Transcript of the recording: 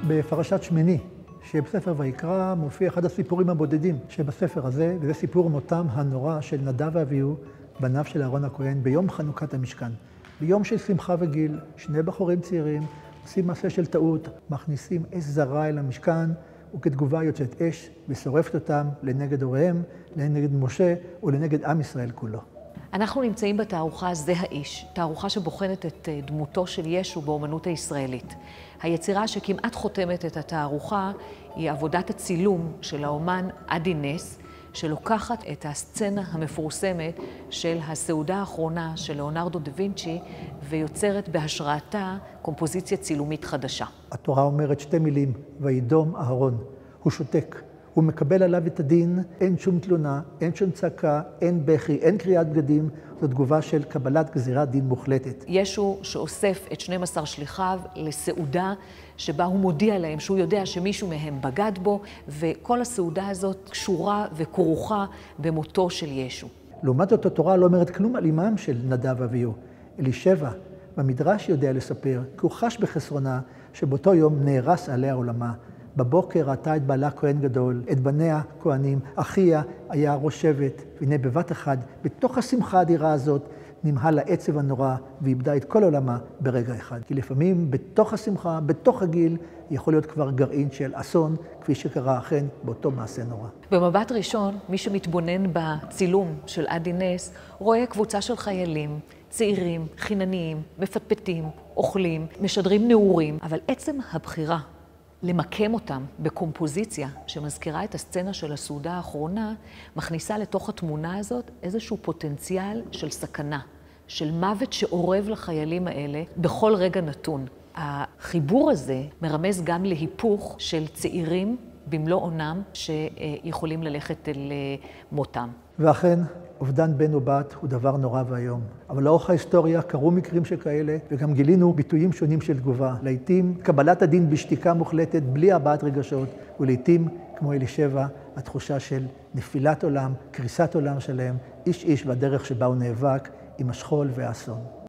בפרשת שמיני, שבספר ויקרא מופיע אחד הסיפורים הבודדים שבספר הזה, וזה סיפור מותם הנורא של נדב ואביהו, בניו של אהרון הכהן, ביום חנוכת המשכן. ביום של שמחה וגיל, שני בחורים צעירים עושים מעשה של טעות, מכניסים אש זרה אל המשכן, וכתגובה יוצאת אש ושורפת אותם לנגד הוריהם, לנגד משה ולנגד עם ישראל כולו. אנחנו נמצאים בתערוכה זה האיש, תערוכה שבוחנת את דמותו של ישו באומנות הישראלית. היצירה שכמעט חותמת את התערוכה היא עבודת הצילום של האומן עדי נס, שלוקחת את הסצנה המפורסמת של הסעודה האחרונה של ליאונרדו דה וינצ'י, ויוצרת בהשראתה קומפוזיציה צילומית חדשה. התורה אומרת שתי מילים, וידום אהרון, הוא שותק. הוא מקבל עליו את הדין, אין שום תלונה, אין שום צעקה, אין בכי, אין קריאת בגדים, זו תגובה של קבלת גזירת דין מוחלטת. ישו שאוסף את 12 שליחיו לסעודה שבה הוא מודיע להם שהוא יודע שמישהו מהם בגד בו, וכל הסעודה הזאת קשורה וכרוכה במותו של ישו. לעומת זאת, התורה לא אומרת כלום על אימם של נדב ואביהו. אלישבע במדרש יודע לספר, כי הוא חש בחסרונה שבאותו יום נהרס עליה עולמה. בבוקר ראתה את בעלה כהן גדול, את בניה כהנים, אחיה היה ראש שבט, והנה בבת אחד, בתוך השמחה האדירה הזאת, נמהל העצב הנורא ואיבדה את כל עולמה ברגע אחד. כי לפעמים בתוך השמחה, בתוך הגיל, יכול להיות כבר גרעין של אסון, כפי שקרה אכן באותו מעשה נורא. במבט ראשון, מי שמתבונן בצילום של עדי נס, רואה קבוצה של חיילים, צעירים, חינניים, מפטפטים, אוכלים, משדרים נעורים, אבל עצם הבחירה למקם אותם בקומפוזיציה שמזכירה את הסצנה של הסעודה האחרונה, מכניסה לתוך התמונה הזאת איזשהו פוטנציאל של סכנה, של מוות שאורב לחיילים האלה בכל רגע נתון. החיבור הזה מרמז גם להיפוך של צעירים במלוא עונם שיכולים ללכת אל מותם. ואכן, אובדן בן או בת הוא דבר נורא והיום. אבל לאורך ההיסטוריה קרו מקרים שכאלה, וגם גילינו ביטויים שונים של תגובה. לעתים קבלת הדין בשתיקה מוחלטת, בלי הבעת רגשות, ולעתים, כמו אלישבע, התחושה של נפילת עולם, קריסת עולם שלהם, איש איש והדרך שבה הוא נאבק עם השכול והאסון.